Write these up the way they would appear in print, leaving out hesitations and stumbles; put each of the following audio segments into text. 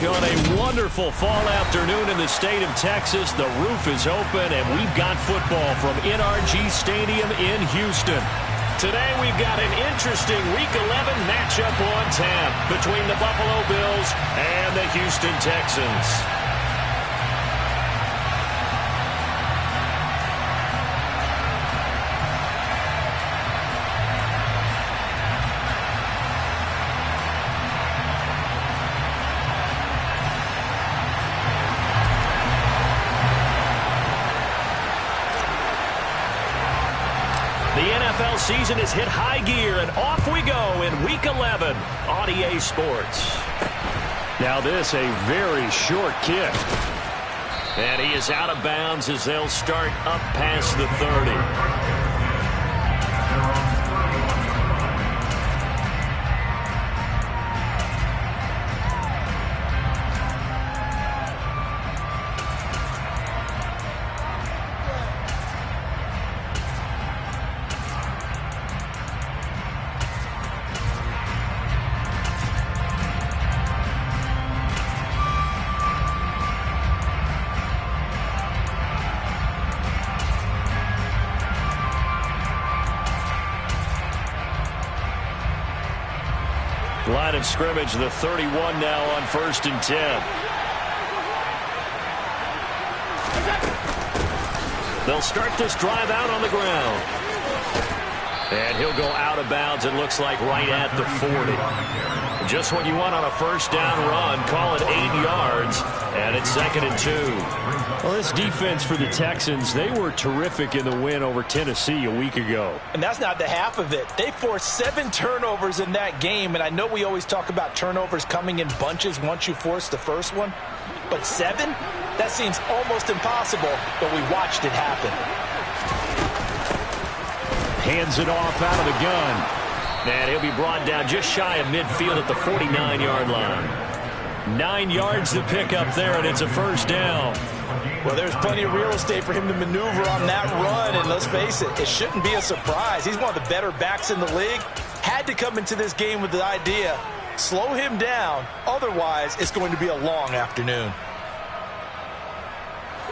On a wonderful fall afternoon in the state of Texas, the roof is open, and we've got football from NRG Stadium in Houston. Today we've got an interesting Week 11 matchup on tap between the Buffalo Bills and the Houston Texans. NFL season has hit high gear, and off we go in Week 11 on EA Sports. Now this, a very short kick. And he is out of bounds as they'll start up past the 30. Line of scrimmage, the 31 now on 1st and 10. They'll start this drive out on the ground. And he'll go out of bounds, it looks like, right at the 40. Just what you want on a first down run. Call it 8 yards, and it's 2nd and 2. Well, this defense for the Texans, they were terrific in the win over Tennessee a week ago. And that's not the half of it. They forced 7 turnovers in that game, and I know we always talk about turnovers coming in bunches once you force the first one. But 7? That seems almost impossible, but we watched it happen. Hands it off out of the gun. And he'll be brought down just shy of midfield at the 49-yard line. 9 yards to pick up there, and it's a first down. Well, there's plenty of real estate for him to maneuver on that run, and let's face it, it shouldn't be a surprise. He's one of the better backs in the league. Had to come into this game with the idea, slow him down, otherwise it's going to be a long afternoon.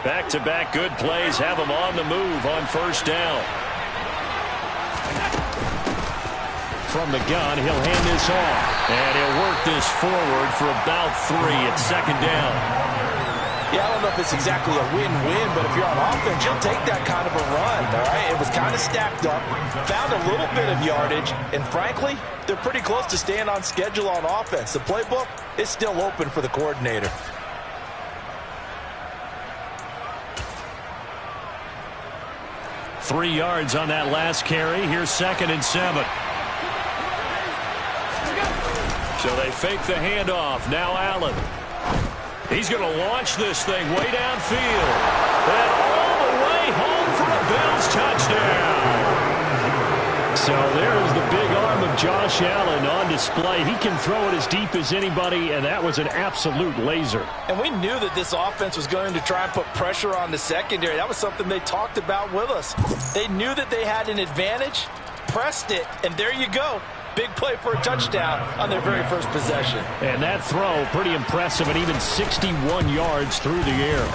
Back-to-back good plays have him on the move on first down. From the gun, he'll hand this off. And he'll work this forward for about 3 at 2nd down. Yeah, I don't know if it's exactly a win-win, but if you're on offense, you'll take that kind of a run, all right? It was kind of stacked up, found a little bit of yardage, and frankly, they're pretty close to staying on schedule on offense. The playbook is still open for the coordinator. Three yards on that last carry. Here's 2nd and 7. So they fake the handoff. Now Allen. He's going to launch this thing way downfield. And all the way home for a Bills touchdown. So there's the big arm of Josh Allen on display. He can throw it as deep as anybody, and that was an absolute laser. And we knew that this offense was going to try and put pressure on the secondary. That was something they talked about with us. They knew that they had an advantage, pressed it, and there you go. Big play for a touchdown on their very first possession. And that throw, pretty impressive, and even 61 yards through the air.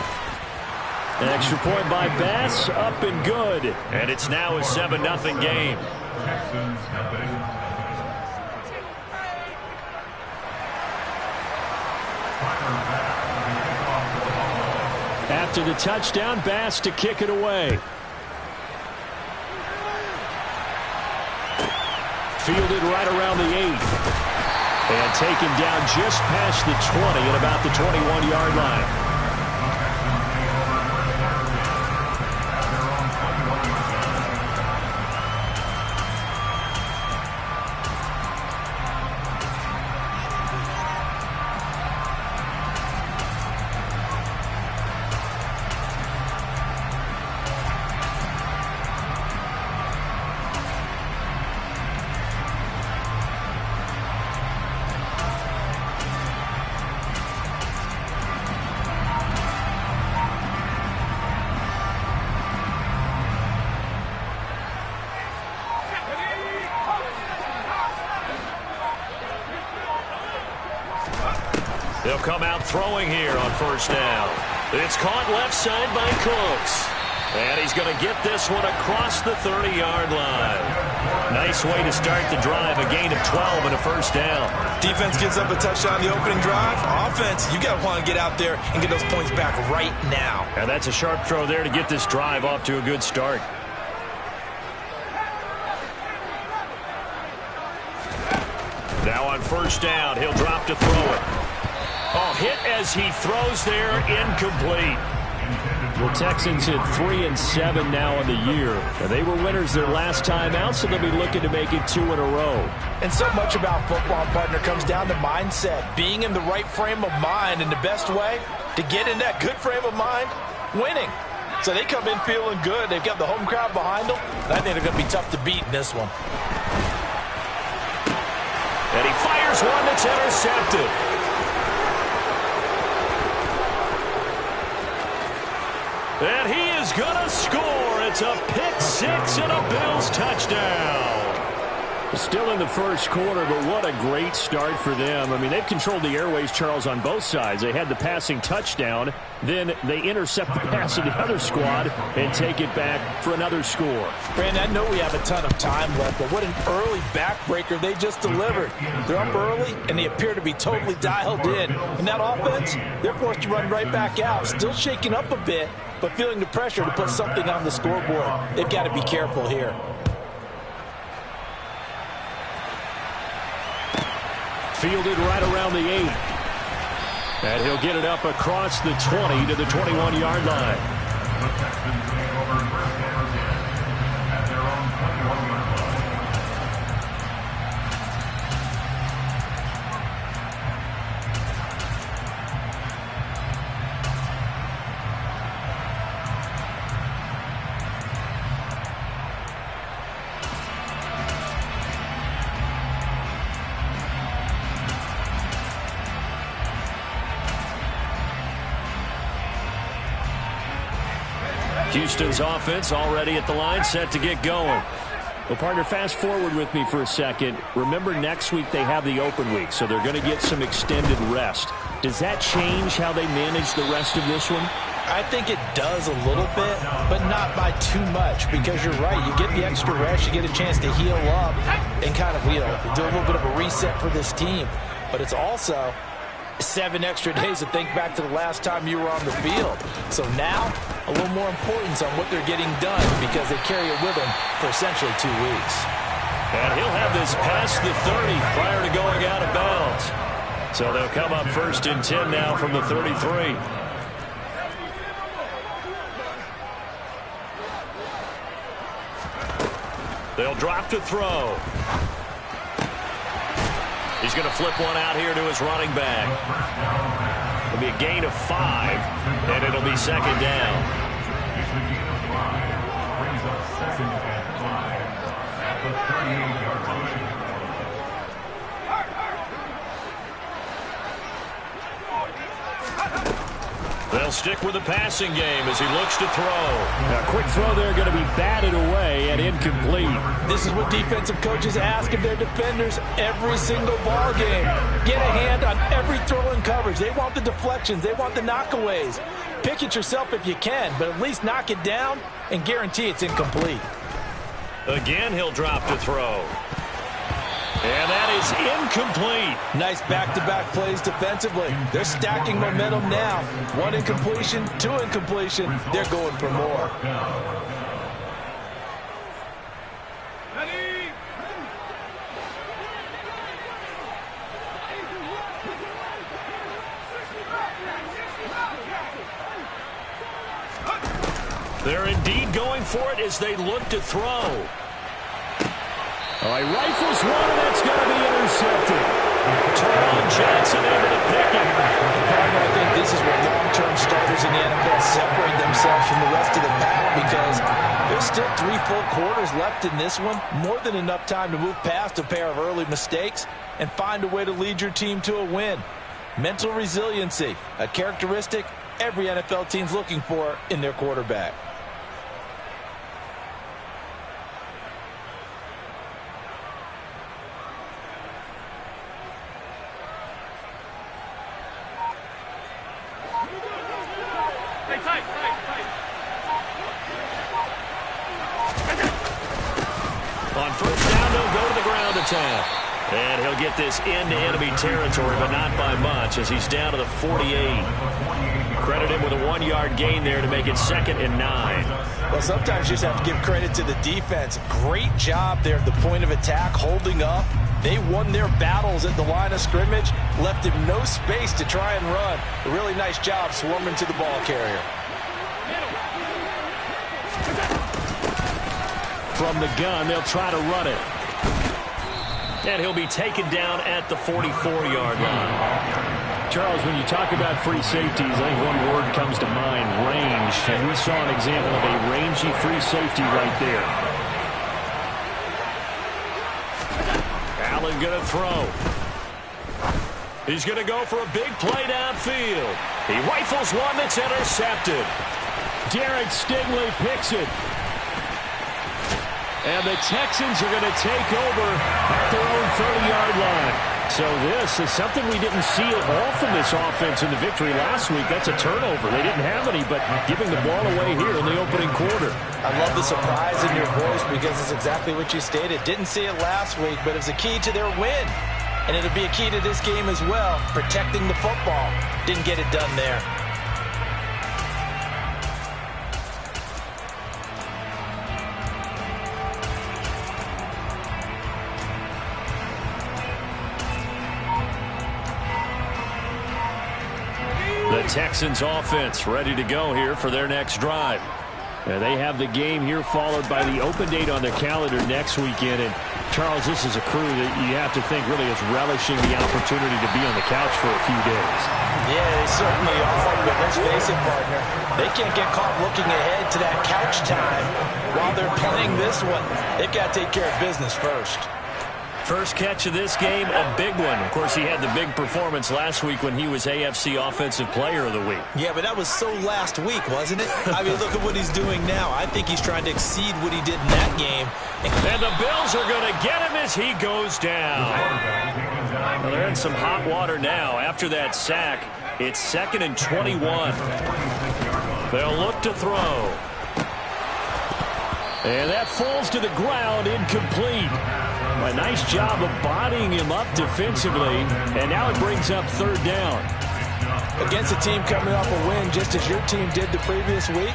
An extra point by Bass, up and good. And it's now a 7-0 game. After the touchdown, Bass to kick it away. Fielded right around the 8. And taken down just past the 20 at about the 21-yard line. They'll come out throwing here on first down. It's caught left side by Cooks. And he's going to get this one across the 30-yard line. Nice way to start the drive. A gain of 12 and a first down. Defense gets up a touchdown the opening drive. Offense, you got to want to get out there and get those points back right now. And that's a sharp throw there to get this drive off to a good start. Now on first down, he'll drop to throw it. Oh, hit as he throws there, incomplete. The Texans hit 3-7 now in the year. And they were winners their last time out, so they'll be looking to make it 2 in a row. And so much about football, partner, comes down to mindset. Being in the right frame of mind, and the best way to get in that good frame of mind, winning. So they come in feeling good. They've got the home crowd behind them. And I think they're going to be tough to beat in this one. And he fires one that's intercepted. And he is going to score. It's a pick six and a Bills touchdown. Still in the first quarter, but what a great start for them. I mean, they've controlled the airways, Charles, on both sides. They had the passing touchdown. Then they intercept the pass of the other squad and take it back for another score. Brandon, I know we have a ton of time left, but what an early backbreaker they just delivered. They're up early, and they appear to be totally dialed in. And that offense, they're forced to run right back out. Still shaking up a bit, but feeling the pressure to put something on the scoreboard. They've got to be careful here. Fielded right around the 8. And he'll get it up across the 20 to the 21-yard line. Houston's offense already at the line, set to get going. Well, partner, fast forward with me for a second. Remember, next week they have the open week, so they're going to get some extended rest. Does that change how they manage the rest of this one? I think it does a little bit, but not by too much, because you're right. You get the extra rest, you get a chance to heal up and kind of, do a little bit of a reset for this team. But it's also 7 extra days to think back to the last time you were on the field. So now, a little more importance on what they're getting done because they carry it with them for essentially 2 weeks. And he'll have this past the 30 prior to going out of bounds. So they'll come up first and 10 now from the 33. They'll drop to throw. He's going to flip one out here to his running back. It'll be a gain of 5, and it'll be second down. They'll stick with the passing game as he looks to throw. Now, a quick throw there going to be batted away and incomplete. This is what defensive coaches ask of their defenders every single ball game. Get a hand on every throw in coverage. They want the deflections. They want the knockaways. Pick it yourself if you can, but at least knock it down and guarantee it's incomplete. Again, he'll drop to throw. And that is incomplete. Nice back-to-back plays defensively. They're stacking momentum now. 1 incompletion, 2 incompletion. They're going for more. They're indeed going for it as they look to throw. All right, rifles one, and that's going to be intercepted. Teron Johnson able to pick it. I think this is where long-term starters in the NFL separate themselves from the rest of the pack because there's still 3 full quarters left in this one. More than enough time to move past a pair of early mistakes and find a way to lead your team to a win. Mental resiliency, a characteristic every NFL team's looking for in their quarterback. On first down, they'll go to the ground attack. And he'll get this into enemy territory, but not by much, as he's down to the 48. Credit him with a 1-yard gain there to make it 2nd and 9. Well, sometimes you just have to give credit to the defense. Great job there at the point of attack, holding up. They won their battles at the line of scrimmage, left him no space to try and run. A really nice job swarming to the ball carrier. From the gun, they'll try to run it. And he'll be taken down at the 44-yard line. Charles, when you talk about free safeties, I think one word comes to mind, range. And we saw an example of a rangy free safety right there. Allen going to throw. He's going to go for a big play downfield. He rifles one that's intercepted. Derek Stingley picks it. And the Texans are going to take over at their own 30-yard line. So this is something we didn't see at all from this offense in the victory last week. That's a turnover. They didn't have any, but giving the ball away here in the opening quarter. I love the surprise in your voice because it's exactly what you stated. Didn't see it last week, but it's a key to their win. And it'll be a key to this game as well, protecting the football. Didn't get it done there. The Texans offense ready to go here for their next drive. And they have the game here followed by the open date on their calendar next weekend. And Charles, this is a crew that you have to think really is relishing the opportunity to be on the couch for a few days. Yeah, they certainly are. But let's face it, partner, they can't get caught looking ahead to that couch time while they're playing this one. They've got to take care of business first. First catch of this game, a big one. Of course, he had the big performance last week when he was AFC Offensive Player of the Week. Yeah, but that was so last week, wasn't it? I mean, look at what he's doing now. I think he's trying to exceed what he did in that game. And the Bills are going to get him as he goes down. Well, they're in some hot water now. After that sack, it's 2nd and 21. They'll look to throw. And that falls to the ground, incomplete. A nice job of bodying him up defensively, and now it brings up 3rd down. Against a team coming off a win, just as your team did the previous week,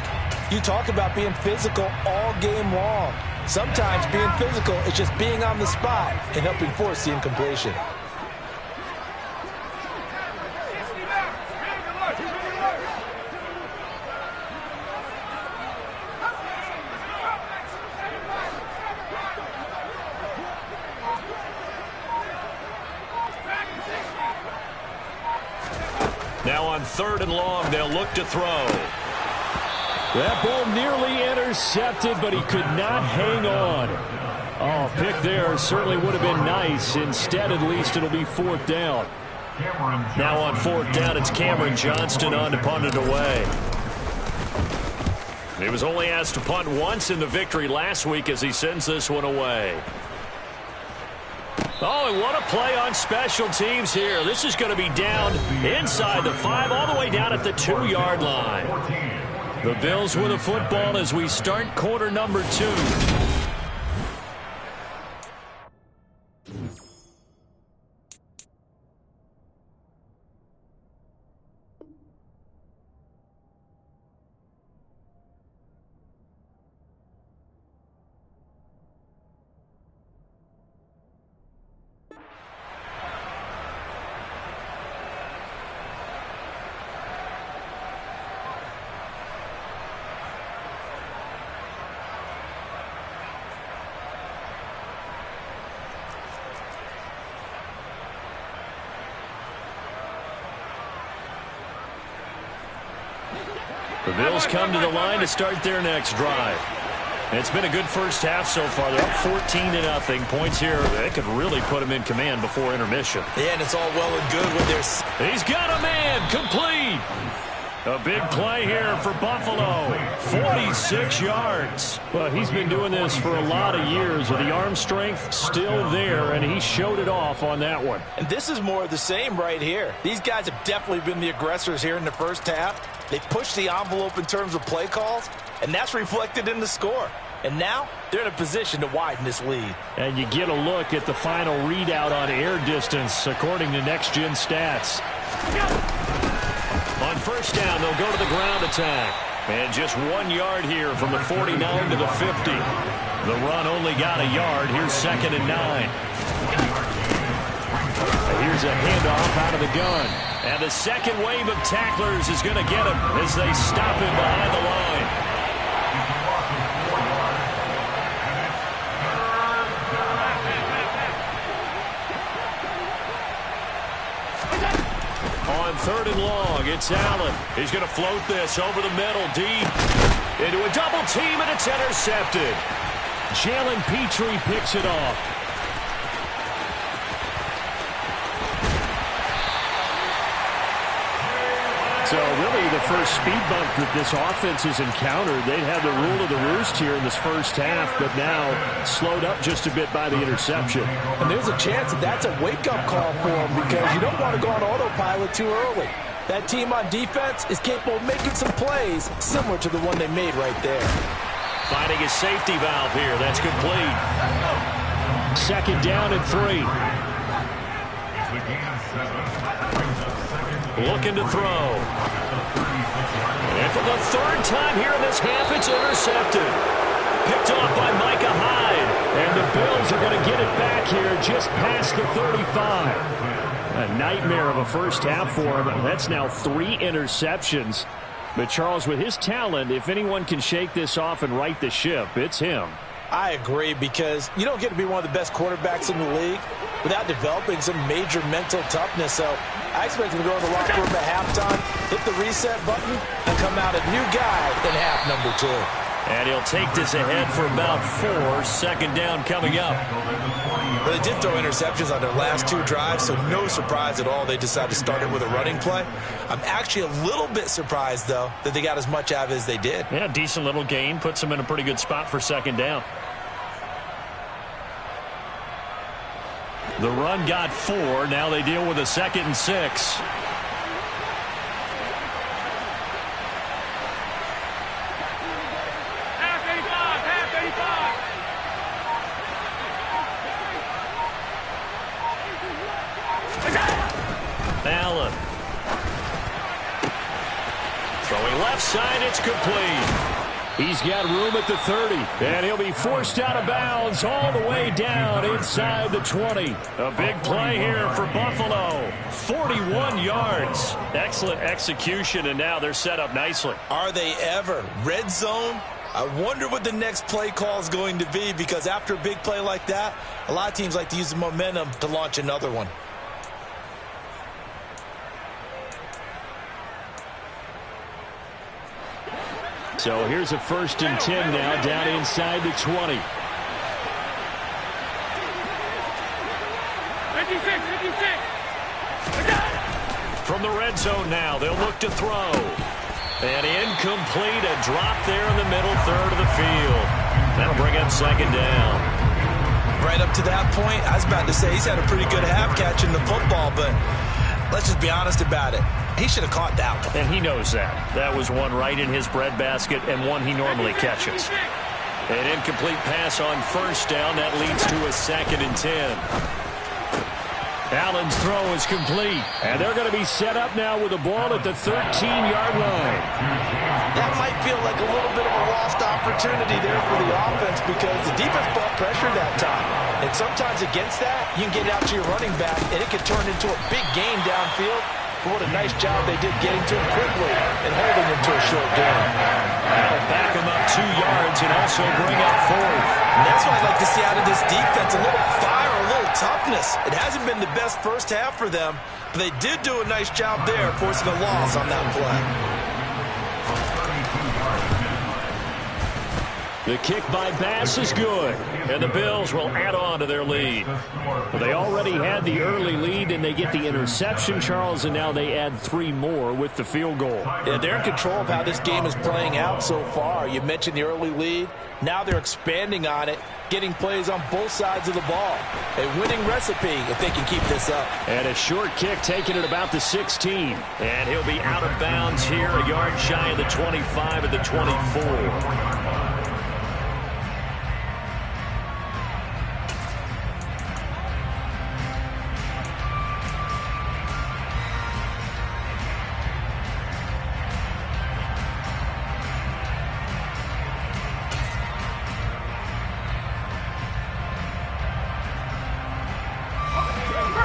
you talk about being physical all game long. Sometimes being physical is just being on the spot and helping force the incompletion. Now on 3rd and long, they'll look to throw. That ball nearly intercepted, but he could not hang on. Oh, pick there certainly would have been nice. Instead, at least, it'll be 4th down. Now on 4th down, it's Cameron Johnston on to punt it away. He was only asked to punt once in the victory last week as he sends this one away. Oh, and what a play on special teams here. This is going to be down inside the 5, all the way down at the 2-yard line. The Bills with a football as we start quarter number 2. The Bills come to the line to start their next drive. It's been a good first half so far. They're up 14-0. Points here, they could really put them in command before intermission. Yeah, and it's all well and good with their... He's got a man, complete. A big play here for Buffalo. 46 yards. Well, he's been doing this for a lot of years with the arm strength still there, and he showed it off on that one. And this is more of the same right here. These guys have definitely been the aggressors here in the first half. They pushed the envelope in terms of play calls, and that's reflected in the score. And now they're in a position to widen this lead. And you get a look at the final readout on air distance according to Next Gen Stats. On first down, they'll go to the ground attack. And just 1 yard here from the 49 to the 50. The run only got a yard. Here's 2nd and 9. Here's a handoff out of the gun. And the second wave of tacklers is going to get him as they stop him behind the line. On 3rd and long, it's Allen. He's going to float this over the middle, deep, into a double team, and it's intercepted. Jalen Petrie picks it off. So really the first speed bump that this offense has encountered. They'd had the rule of the roost here in this first half, but now slowed up just a bit by the interception. And there's a chance that that's a wake-up call for them because you don't want to go on autopilot too early. That team on defense is capable of making some plays similar to the one they made right there. Finding a safety valve here. That's complete. 2nd down and 3. Looking to throw. And for the 3rd time here in this half, it's intercepted. Picked off by Micah Hyde. And the Bills are going to get it back here just past the 35. A nightmare of a first half for him. That's now 3 interceptions. But Charles, with his talent, if anyone can shake this off and right the ship, it's him. I agree, because you don't get to be one of the best quarterbacks in the league without developing some major mental toughness. So I expect him to go in the locker room at halftime, hit the reset button, and come out a new guy in half number 2. And he'll take this ahead for about 4. 2nd down coming up. Well, they did throw interceptions on their last 2 drives, so no surprise at all they decided to start it with a running play. I'm actually a little bit surprised, though, that they got as much out of it as they did. Yeah, decent little gain. Puts them in a pretty good spot for 2nd down. The run got 4. Now they deal with a 2nd and 6. Allen. Throwing left side, it's complete. He's got room at the 30, and he'll be forced out of bounds all the way down inside the 20. A big play here for Buffalo. 41 yards. Excellent execution, and now they're set up nicely. Are they ever? Red zone? I wonder what the next play call is going to be, because after a big play like that, a lot of teams like to use the momentum to launch another one. So here's a 1st and 10 now down inside the 20. 56. From the red zone now, they'll look to throw. And incomplete, a drop there in the middle 3rd of the field. That'll bring up 2nd down. Right up to that point, I was about to say he's had a pretty good half catching the football, but let's just be honest about it. He should have caught that one. And he knows that. That was one right in his breadbasket and one he normally catches. An incomplete pass on 1st down. That leads to a 2nd and 10. Allen's throw is complete. And they're going to be set up now with the ball at the 13-yard line. That might feel like a little bit of a lost opportunity there for the offense, because the defense brought pressure that time. And sometimes against that, you can get out to your running back, and it can turn into a big gain downfield. But what a nice job they did getting to him quickly and holding him to a short gain. That'll back him up 2 yards and also bring up 4th. And that's what I'd like to see out of this defense, a little fire, a little toughness. It hasn't been the best first half for them, but they did do a nice job there, forcing a loss on that play. The kick by Bass is good, and the Bills will add on to their lead. Well, they already had the early lead, and they get the interception, Charles, and now they add 3 more with the field goal. Yeah, they're in control of how this game is playing out so far. You mentioned the early lead. Now they're expanding on it, getting plays on both sides of the ball. A winning recipe if they can keep this up. And a short kick taken at about the 16. And he'll be out of bounds here, a yard shy of the 25 of the 24.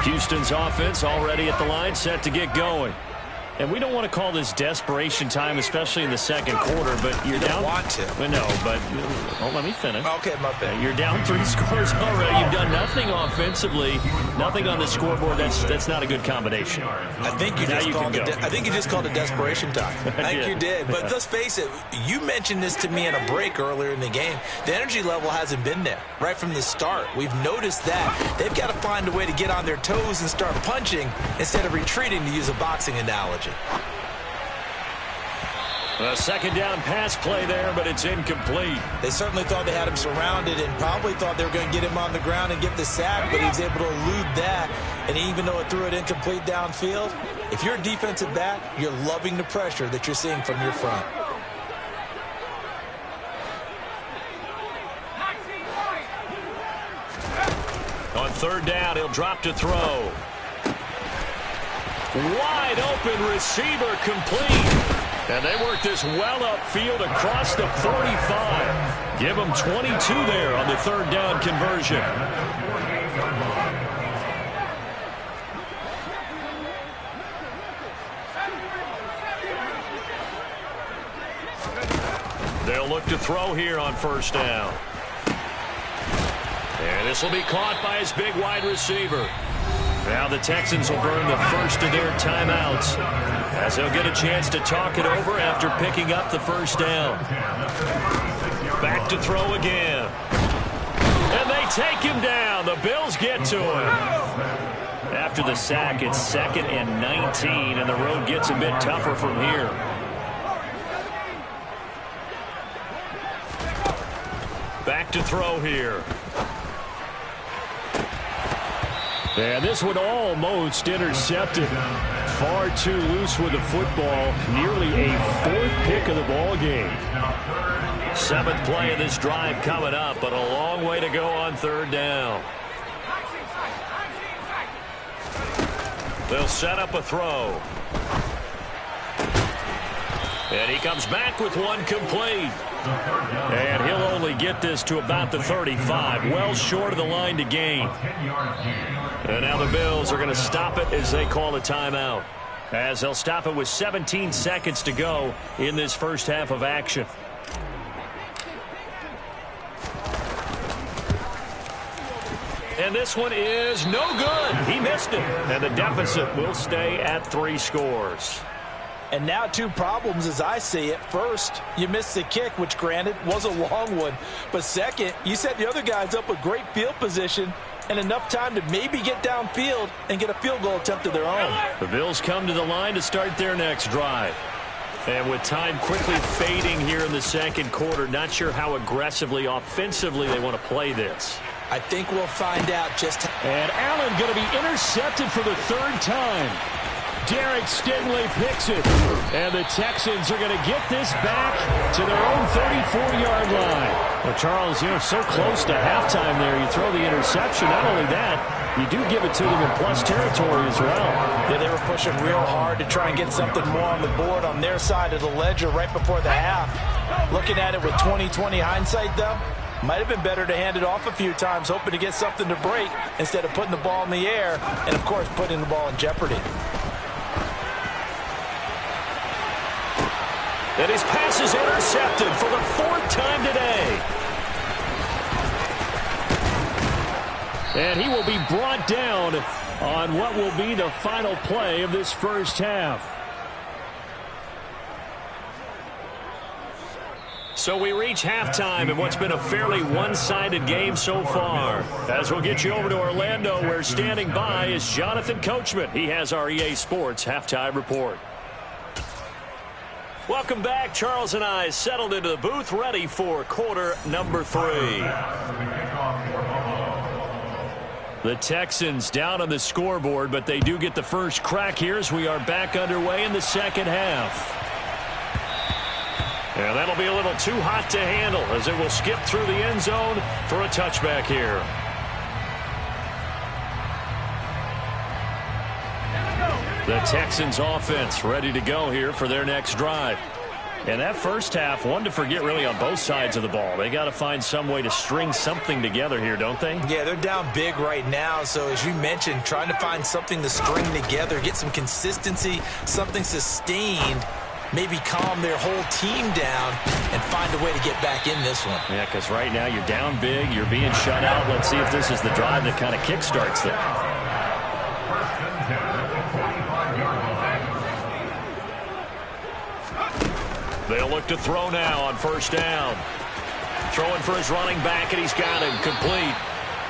Houston's offense already at the line, set to get going. And we don't want to call this desperation time, especially in the second quarter, but you're down. You don't want to. Well, no, but let me finish. Okay, my bad. You're down 3 scores already. You've done nothing offensively, nothing on the scoreboard. That's not a good combination. I think you just called it desperation time. I think you did. But let's face it, you mentioned this to me in a break earlier in the game. The energy level hasn't been there right from the start. We've noticed that. They've got to find a way to get on their toes and start punching instead of retreating, to use a boxing analogy. A second down pass play there, but it's incomplete. They certainly thought they had him surrounded and probably thought they were going to get him on the ground and get the sack, but he was able to elude that. And even though it threw it incomplete downfield, if you're a defensive back, you're loving the pressure that you're seeing from your front. On third down, he'll drop to throw. Wide open receiver, complete. And they work this well upfield across the 45. Give them 22 there on the third down conversion. They'll look to throw here on first down. And this will be caught by his big wide receiver. Now the Texans will burn the first of their timeouts, as they'll get a chance to talk it over after picking up the first down. Back to throw again. And they take him down. The Bills get to him. After the sack, it's 2nd and 19, and the road gets a bit tougher from here. Back to throw here. And this one almost intercepted. Far too loose with the football. Nearly a 4th pick of the ball game. 7th play of this drive coming up, but a long way to go on third down. They'll set up a throw. And he comes back with one complete. And he'll only get this to about the 35, well short of the line to gain. And now the Bills are going to stop it as they call a timeout, as they'll stop it with 17 seconds to go in this first half of action. And this one is no good. He missed it. And the deficit will stay at 3 scores. And now 2 problems as I see it. First, you missed the kick, which granted was a long one. But second, you set the other guys up with great field position and enough time to maybe get downfield and get a field goal attempt of their own. The Bills come to the line to start their next drive. And with time quickly fading here in the second quarter, not sure how aggressively, offensively they want to play this. I think we'll find out just how. And Allen going to be intercepted for the 3rd time. Derek Stingley picks it. And the Texans are going to get this back to their own 34-yard line. Well, Charles, so close to halftime there. You throw the interception. Not only that, you do give it to them in plus territory as well. Yeah, they were pushing real hard to try and get something more on the board on their side of the ledger right before the half. Looking at it with 20/20 hindsight, though, might have been better to hand it off a few times, hoping to get something to break instead of putting the ball in the air and, of course, putting the ball in jeopardy. And his pass is intercepted for the 4th time today. And he will be brought down on what will be the final play of this first half. So we reach halftime in what's been a fairly one-sided game so far. As we'll get you over to Orlando, where standing by is Jonathan Coachman. He has our EA Sports halftime report. Welcome back. Charles and I settled into the booth, ready for quarter number 3. The Texans down on the scoreboard, but they do get the first crack here as we are back underway in the second half. And that'll be a little too hot to handle as it will skip through the end zone for a touchback here. The Texans offense ready to go here for their next drive. And that first half, one to forget really on both sides of the ball. They got to find some way to string something together here, don't they? Yeah, they're down big right now. So as you mentioned, trying to find something to string together, get some consistency, something sustained, maybe calm their whole team down and find a way to get back in this one. Yeah, because right now you're down big, you're being shut out. Let's see if this is the drive that kind of kickstarts them. They'll look to throw now on first down. Throwing for his running back, and he's got him complete.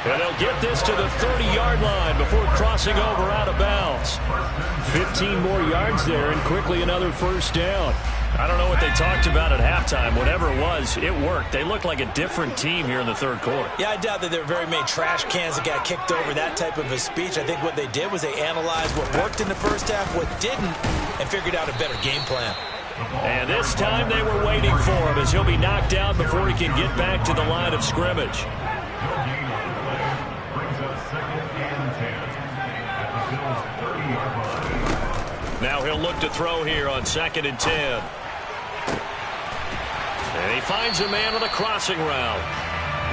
And they'll get this to the 30-yard line before crossing over out of bounds. 15 more yards there, and quickly another first down. I don't know what they talked about at halftime. Whatever it was, it worked. They looked like a different team here in the third quarter. Yeah, I doubt that there were very many trash cans that got kicked over, that type of a speech. I think what they did was they analyzed what worked in the first half, what didn't, and figured out a better game plan. And this time they were waiting for him as he'll be knocked down before he can get back to the line of scrimmage. Now he'll look to throw here on 2nd and 10. And he finds a man on a crossing route.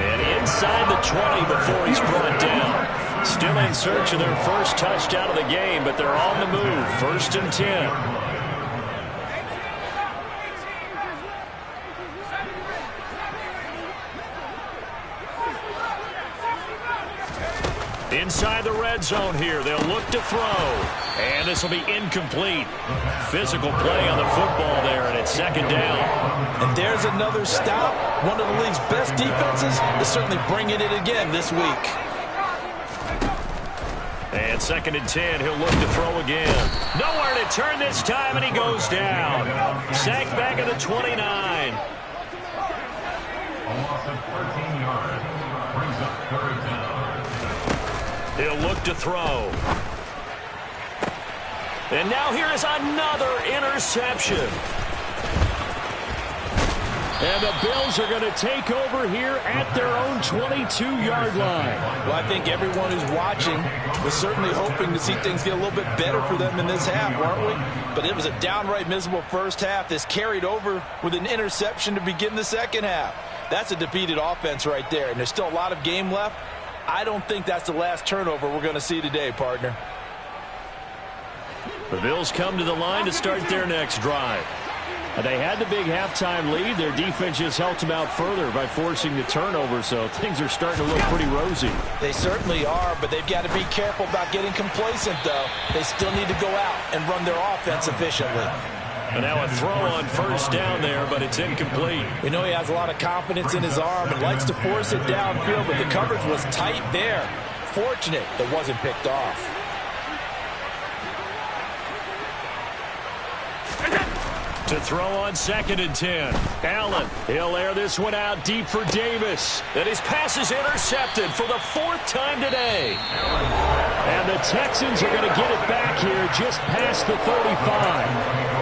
And inside the 20 before he's brought down. Still in search of their first touchdown of the game, but they're on the move. 1st and 10. Inside the red zone here, they'll look to throw. And this will be incomplete. Physical play on the football there, and it's 2nd down. And there's another stop. One of the league's best defenses is certainly bringing it again this week. And 2nd and 10, he'll look to throw again. Nowhere to turn this time, and he goes down. Sacked back at the 29. A loss of 13 yards brings up 3rd down. He'll look to throw. And now here is another interception. And the Bills are going to take over here at their own 22-yard line. Well, I think everyone who's watching was certainly hoping to see things get a little bit better for them in this half, weren't we? But it was a downright miserable first half. This carried over with an interception to begin the second half. That's a defeated offense right there, and there's still a lot of game left. I don't think that's the last turnover we're going to see today, partner. The Bills come to the line to start their next drive. They had the big halftime lead. Their defense just helped them out further by forcing the turnover, so things are starting to look pretty rosy. They certainly are, but they've got to be careful about getting complacent, though. They still need to go out and run their offense efficiently. And now a throw on first down there, but it's incomplete. We know he has a lot of confidence in his arm and likes to force it downfield, but the coverage was tight there. Fortunate it wasn't picked off. To throw on 2nd and 10. Allen, he'll air this one out deep for Davis. And his pass is intercepted for the 4th time today. And the Texans are going to get it back here just past the 35.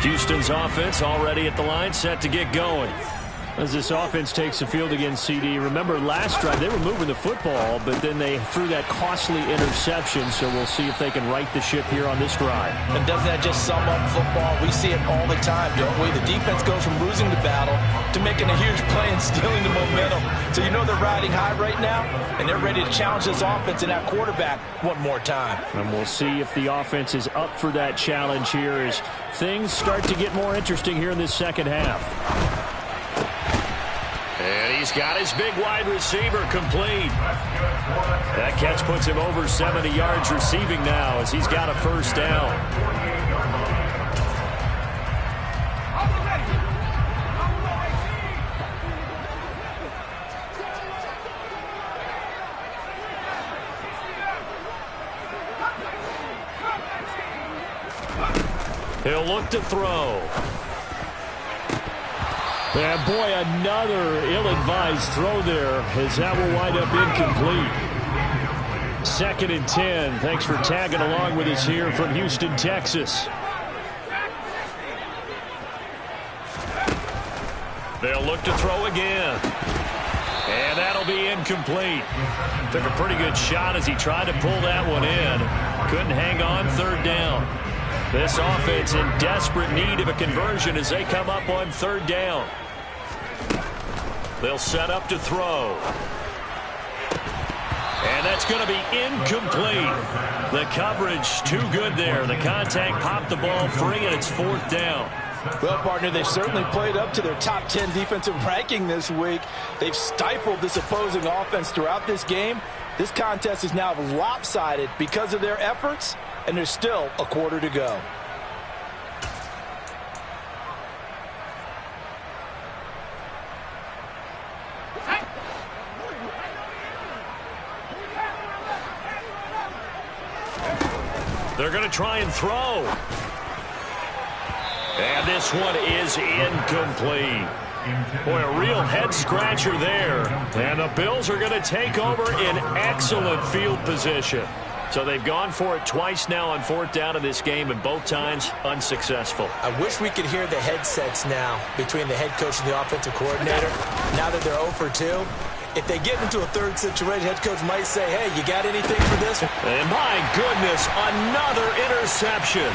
Houston's offense already at the line, set to get going. As this offense takes the field against CD, remember last drive they were moving the football, but then they threw that costly interception, so we'll see if they can right the ship here on this drive. And doesn't that just sum up football? We see it all the time, don't we? The defense goes from losing the battle to making a huge play and stealing the momentum. So you know they're riding high right now, and they're ready to challenge this offense and that quarterback one more time. And we'll see if the offense is up for that challenge here as things start to get more interesting here in this second half. And he's got his big wide receiver complete. That catch puts him over 70 yards receiving now as he's got a first down. He'll look to throw. And boy, another ill-advised throw there as that will wind up incomplete. 2nd and 10. Thanks for tagging along with us here from Houston, Texas. They'll look to throw again. And that'll be incomplete. Took a pretty good shot as he tried to pull that one in. Couldn't hang on, 3rd down. This offense in desperate need of a conversion as they come up on 3rd down. They'll set up to throw. And that's going to be incomplete. The coverage too good there. The contact popped the ball free, and it's 4th down. Well, partner, they've certainly played up to their top 10 defensive ranking this week. They've stifled this opposing offense throughout this game. This contest is now lopsided because of their efforts, and there's still a quarter to go. They're going to try and throw. And this one is incomplete. Boy, a real head-scratcher there. And the Bills are going to take over in excellent field position. So they've gone for it twice now on 4th down in this game, and both times unsuccessful. I wish we could hear the headsets now between the head coach and the offensive coordinator. Now that they're 0 for 2, if they get into a 3rd situation, head coach might say, hey, you got anything for this? And my goodness, another interception.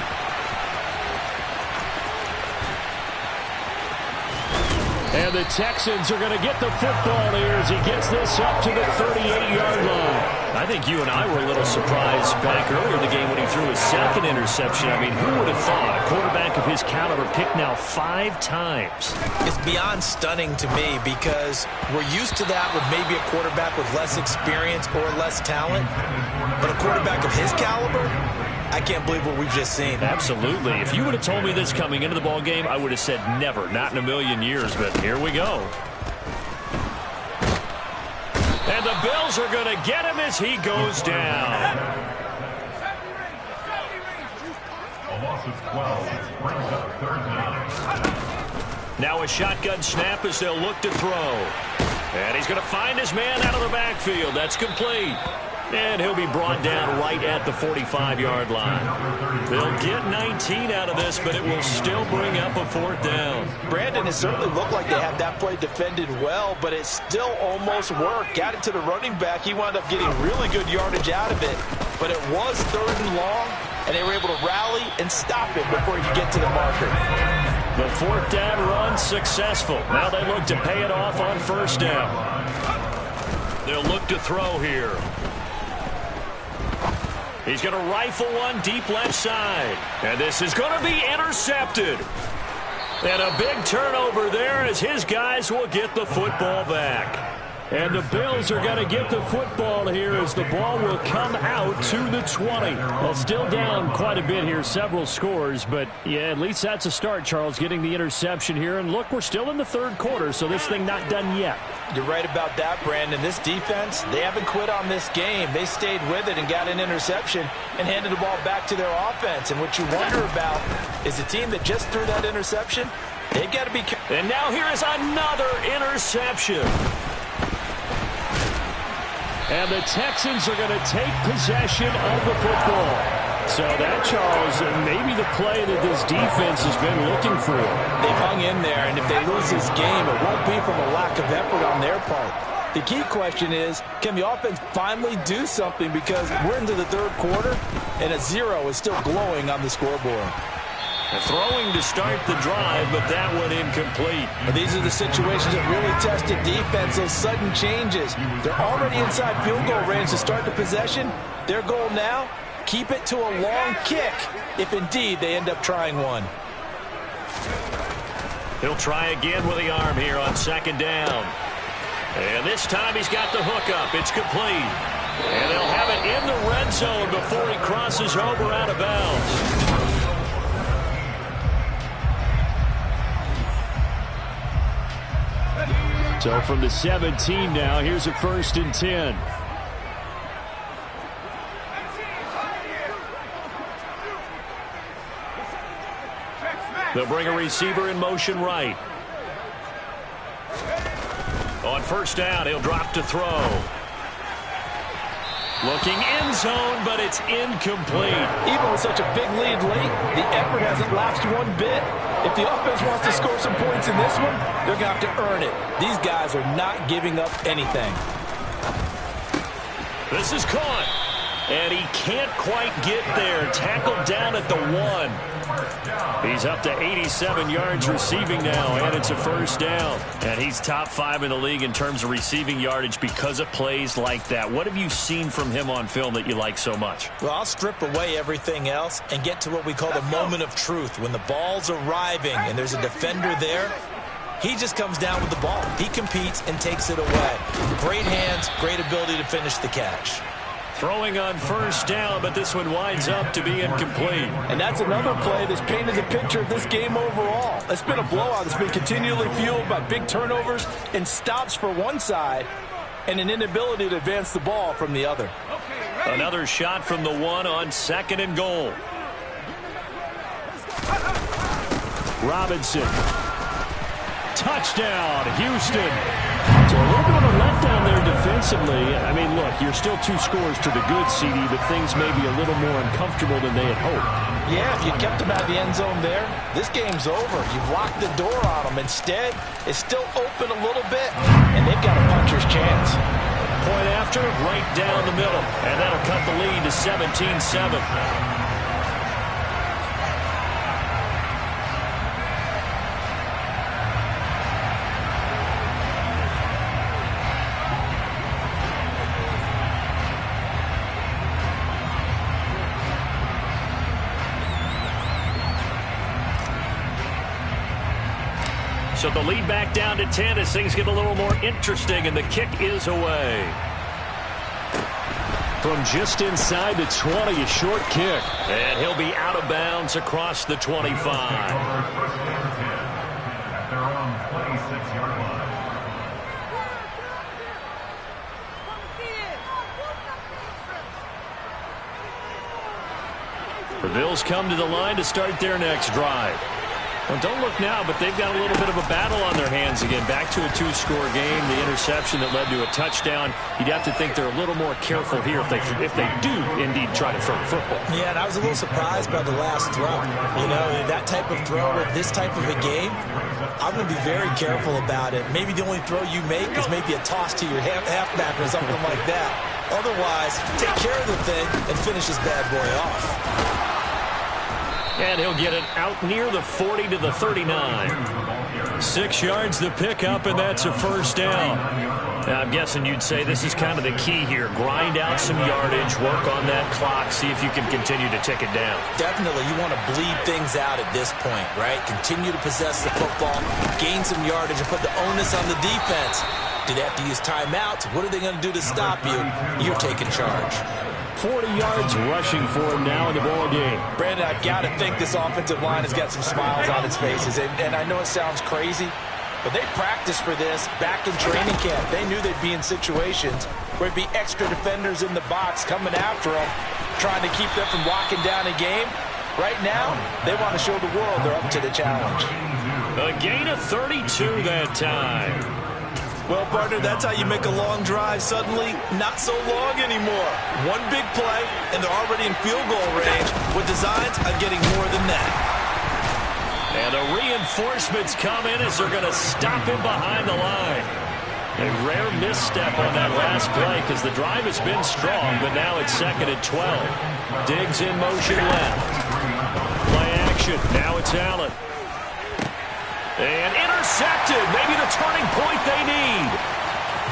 And the Texans are going to get the football here as he gets this up to the 38-yard line. I think you and I were a little surprised back earlier in the game when he threw his 2nd interception. I mean, who would have thought a quarterback of his caliber picked now 5 times? It's beyond stunning to me because we're used to that with maybe a quarterback with less experience or less talent. But a quarterback of his caliber, I can't believe what we've just seen. Absolutely. If you would have told me this coming into the ball game, I would have said never, not in a million years, but here we go. And the Bills are going to get him as he goes down. A loss of 12 brings up 3rd down. Now a shotgun snap as they'll look to throw. And he's going to find his man out of the backfield. That's complete. And he'll be brought down right at the 45-yard line. They'll get 19 out of this, but it will still bring up a 4th down. Brandon, it certainly looked like they had that play defended well, but it still almost worked. Got it to the running back. He wound up getting really good yardage out of it. But it was 3rd and long, and they were able to rally and stop it before he could get to the marker. The 4th down run successful. Now they look to pay it off on 1st down. They'll look to throw here. He's going to rifle one deep left side. And this is going to be intercepted. And a big turnover there as his guys will get the football back. And the Bills are going to get the football here as the ball will come out to the 20. Well, still down quite a bit here, several scores, but yeah, at least that's a start, Charles, getting the interception here. And look, we're still in the 3rd quarter, so this thing not done yet. You're right about that, Brandon. This defense, they haven't quit on this game. They stayed with it and got an interception and handed the ball back to their offense. And what you wonder about is the team that just threw that interception, they've got to be careful. And now here is another interception. And the Texans are going to take possession of the football. So that, Charles, maybe the play that this defense has been looking for. They've hung in there, and if they lose this game, it won't be from a lack of effort on their part. The key question is, can the offense finally do something, because we're into the third quarter, and a 0 is still glowing on the scoreboard. Throwing to start the drive, but that one incomplete. And these are the situations that really test the defense, those sudden changes. They're already inside field goal range to start the possession. Their goal now, keep it to a long kick, if indeed they end up trying one. He'll try again with the arm here on second down. And this time he's got the hook up. It's complete. And they'll have it in the red zone before he crosses over out of bounds. So from the 17 now, here's a 1st and 10. They'll bring a receiver in motion right. On first down, he'll drop to throw. Looking end zone, but it's incomplete. Even with such a big lead late, the effort hasn't lapsed one bit. If the offense wants to score some points in this one, they're going to have to earn it. These guys are not giving up anything. This is caught. And he can't quite get there. Tackled down at the 1. He's up to 87 yards receiving now, and it's a first down. And he's top 5 in the league in terms of receiving yardage because of plays like that. What have you seen from him on film that you like so much? Well, I'll strip away everything else and get to what we call the moment of truth. When the ball's arriving and there's a defender there, he just comes down with the ball. He competes and takes it away. Great hands, great ability to finish the catch. Throwing on first down, but this one winds up to be incomplete. And that's another play that's painted the picture of this game overall. It's been a blowout that's been continually fueled by big turnovers and stops for one side and an inability to advance the ball from the other. Another shot from the 1 on 2nd and goal. Robinson. Touchdown, Houston. So a little bit of a letdown there defensively. I mean, look, you're still 2 scores to the good, CD, but things may be a little more uncomfortable than they had hoped. Yeah, if you kept them out of the end zone there, this game's over. You've locked the door on them. Instead, it's still open a little bit, and they've got a puncher's chance. Point after, right down the middle. And that'll cut the lead to 17-7. So the lead back down to 10 as things get a little more interesting, and the kick is away. From just inside the 20, a short kick. And he'll be out of bounds across the 25. At their own 26-yard line. The Bills come to the line to start their next drive. Well, don't look now, but they've got a little bit of a battle on their hands again. Back to a 2-score game. The interception that led to a touchdown. You'd have to think they're a little more careful here if they do indeed try to throw the football. Yeah, and I was a little surprised by the last throw. You know, that type of throw with this type of a game, I'm going to be very careful about it. Maybe the only throw you make is maybe a toss to your halfback or something like that. Otherwise, take care of the thing and finish this bad boy off. And he'll get it out near the 40 to the 39. 6 yards the pickup, and that's a first down. Now, I'm guessing you'd say this is kind of the key here. Grind out some yardage, work on that clock, see if you can continue to tick it down. Definitely, you want to bleed things out at this point, right? Continue to possess the football, gain some yardage, and put the onus on the defense. Do they have to use timeouts? What are they going to do to stop you? You're taking charge. 40 yards rushing for him now in the ball game. Brandon, I've got to think this offensive line has got some smiles on its faces. And I know it sounds crazy, but they practiced for this back in training camp. They knew they'd be in situations where it'd be extra defenders in the box coming after them, trying to keep them from locking down a game. Right now, they want to show the world they're up to the challenge. A gain of 32 that time. Well, partner, that's how you make a long drive suddenly not so long anymore. One big play, and they're already in field goal range with designs on getting more than that. And the reinforcements come in as they're going to stop him behind the line. A rare misstep on that last play because the drive has been strong, but now it's 2nd and 12. Diggs in motion left. Play action. Now it's Allen. And intercepted. Maybe the turning point they need.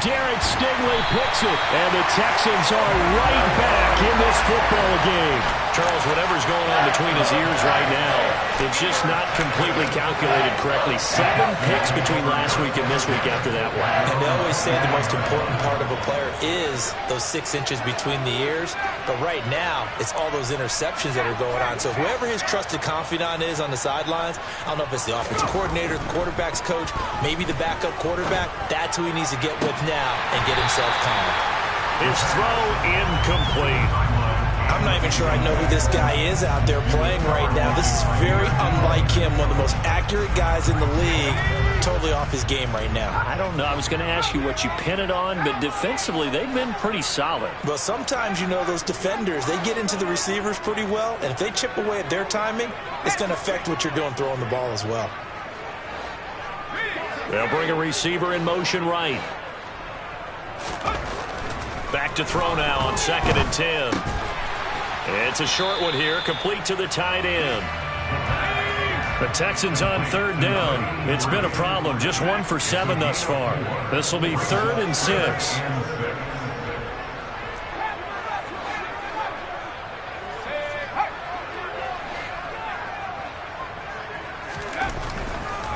Derek Stingley picks it, and the Texans are right back in this football game. Charles, whatever's going on between his ears right now, it's just not completely calculated correctly. 7 picks between last week and this week after that one. And they always say the most important part of a player is those 6 inches between the ears. But right now, it's all those interceptions that are going on. So whoever his trusted confidant is on the sidelines, I don't know if it's the offensive coordinator, the quarterback's coach, maybe the backup quarterback, that's who he needs to get with now and get himself calm. His throw incomplete. I'm not even sure I know who this guy is out there playing right now. This is very unlike him, one of the most accurate guys in the league. Totally off his game right now. I don't know. I was going to ask you what you pin it on, but defensively, they've been pretty solid. Well, sometimes, you know, those defenders, they get into the receivers pretty well, and if they chip away at their timing, it's going to affect what you're doing throwing the ball as well. They'll bring a receiver in motion right. Back to throw now on 2nd and 10. It's a short one here, complete to the tight end. The Texans on 3rd down. It's been a problem, just 1 for 7 thus far. This will be 3rd and 6.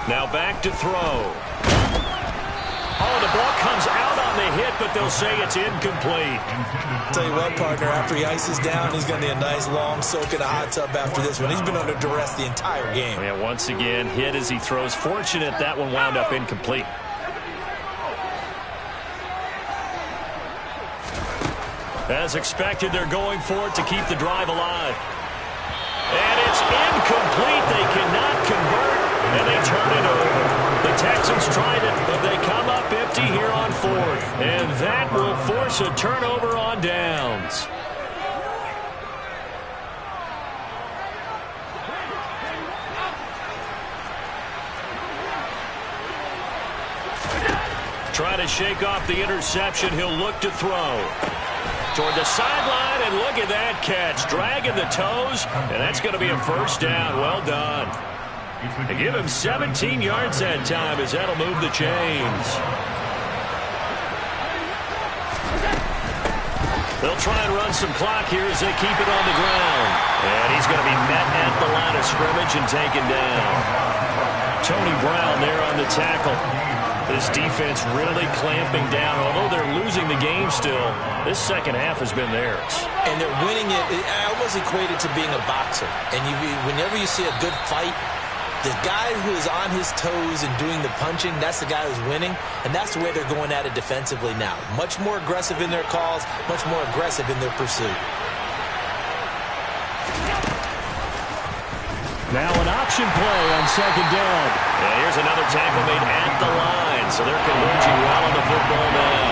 Now back to throw. Oh, the ball comes out on the hit, but they'll say it's incomplete. Tell you what, partner, after he ices down, he's going to need a nice long soak in a hot tub after this one. He's been under duress the entire game. Yeah, once again, hit as he throws. Fortunate that one wound up incomplete. As expected, they're going for it to keep the drive alive. And it's incomplete. They cannot convert, and they turn it over. The Texans tried it, but they come up empty here on 4th. And that will force a turnover on downs. Trying to shake off the interception. He'll look to throw. Toward the sideline, and look at that catch. Dragging the toes, and that's going to be a 1st down. Well done. They give him 17 yards that time as that'll move the chains. They'll try and run some clock here as they keep it on the ground. And he's going to be met at the line of scrimmage and taken down. Tony Brown there on the tackle. This defense really clamping down. Although they're losing the game still, this second half has been theirs. And they're winning it. I almost equate it to being a boxer. And whenever you see a good fight, the guy who is on his toes and doing the punching, that's the guy who's winning. And that's the way they're going at it defensively now. Much more aggressive in their calls, much more aggressive in their pursuit. Now an option play on 2nd down. And here's another tackle made at the line. So they're converging well on the football now.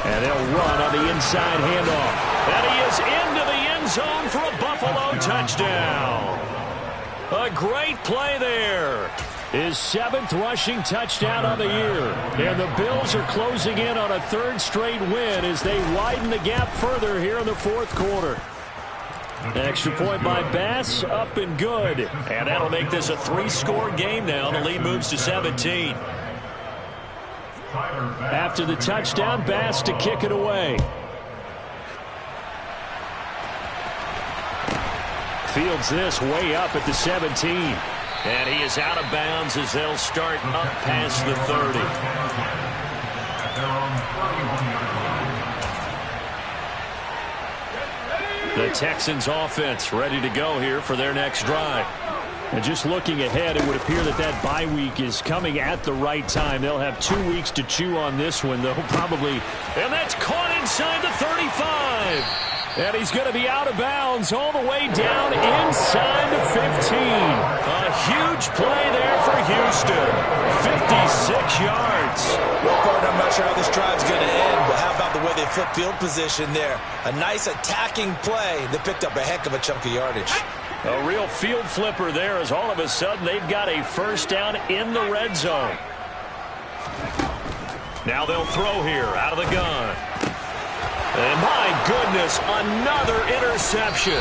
And they'll run on the inside handoff. And he is into the end zone for a Buffalo touchdown. A great play there. His 7th rushing touchdown on the year. And the Bills are closing in on a 3rd straight win as they widen the gap further here in the 4th quarter. Extra point by Bass, up and good. And that'll make this a 3-score game now. The lead moves to 17. After the touchdown, Bass to kick it away. Fields this way up at the 17. And he is out of bounds as they'll start up past the 30. The Texans offense ready to go here for their next drive. And just looking ahead, it would appear that bye week is coming at the right time. They'll have 2 weeks to chew on this one, though, probably. And that's caught inside the 35. And he's going to be out of bounds all the way down inside the 15. A huge play there for Houston. 56 yards. Well, partner, I'm not sure how this drive's going to end, but how about the way they flip field position there? A nice attacking play that picked up a heck of a chunk of yardage. A real field flipper there as all of a sudden they've got a first down in the red zone. Now they'll throw here out of the gun. And my goodness, another interception.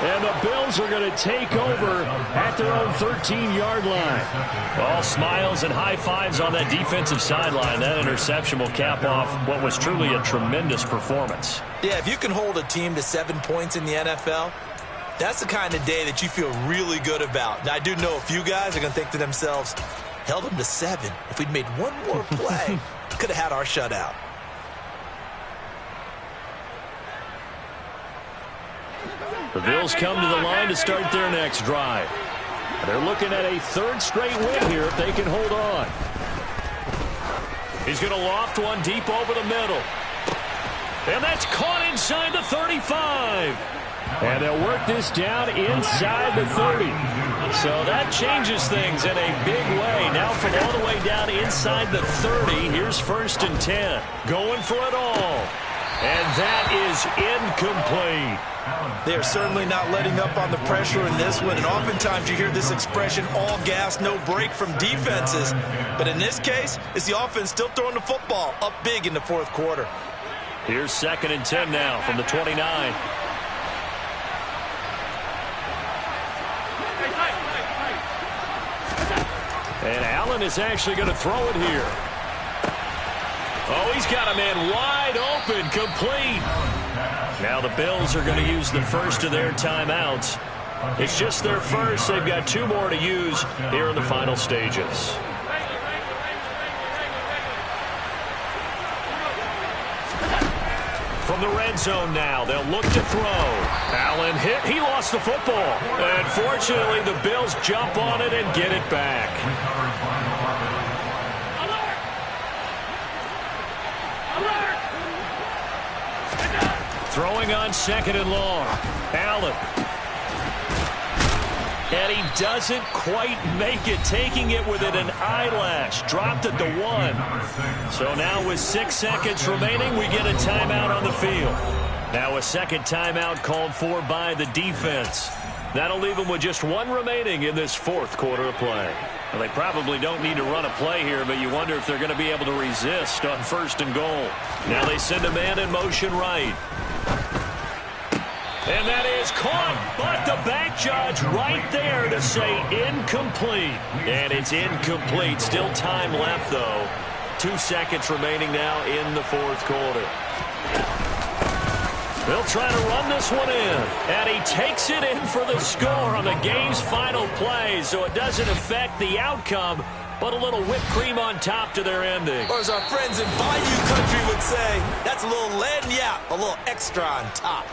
And the Bills are going to take over at their own 13-yard line. All smiles and high fives on that defensive sideline. That interception will cap off what was truly a tremendous performance. Yeah, if you can hold a team to 7 points in the NFL, that's the kind of day that you feel really good about. Now, I do know a few guys are going to think to themselves, held them to 7. If we'd made one more play, could have had our shutout. The Bills come to the line to start their next drive. They're looking at a third straight win here if they can hold on. He's going to loft one deep over the middle. And that's caught inside the 35. And they'll work this down inside the 30. So that changes things in a big way. Now from all the way down inside the 30, here's 1st and 10. Going for it all. And that is incomplete. They're certainly not letting up on the pressure in this one. And oftentimes you hear this expression, all gas, no break from defenses. But in this case, it's the offense still throwing the football up big in the 4th quarter. Here's 2nd and 10 now from the 29. And Allen is actually going to throw it here. Oh, he's got a man wide open, complete. Now the Bills are going to use the first of their timeouts. It's just their first. They've got 2 more to use here in the final stages. From the red zone now, they'll look to throw. Allen hit. He lost the football. And fortunately, the Bills jump on it and get it back. Throwing on 2nd and long. Allen. And he doesn't quite make it, taking it within an eyelash. Dropped it to 1. So now with 6 seconds remaining, we get a timeout on the field. Now a second timeout called for by the defense. That'll leave them with just 1 remaining in this 4th quarter of play. Well, they probably don't need to run a play here, but you wonder if they're going to be able to resist on 1st and goal. Now they send a man in motion right. And that is caught, but the back judge right there to say incomplete. And it's incomplete. Still time left, though. 2 seconds remaining now in the 4th quarter. They'll try to run this one in. And he takes it in for the score on the game's final play, so it doesn't affect the outcome, but a little whipped cream on top to their ending. Or as our friends in Bayou Country would say, that's a little lagniappe, a little extra on top.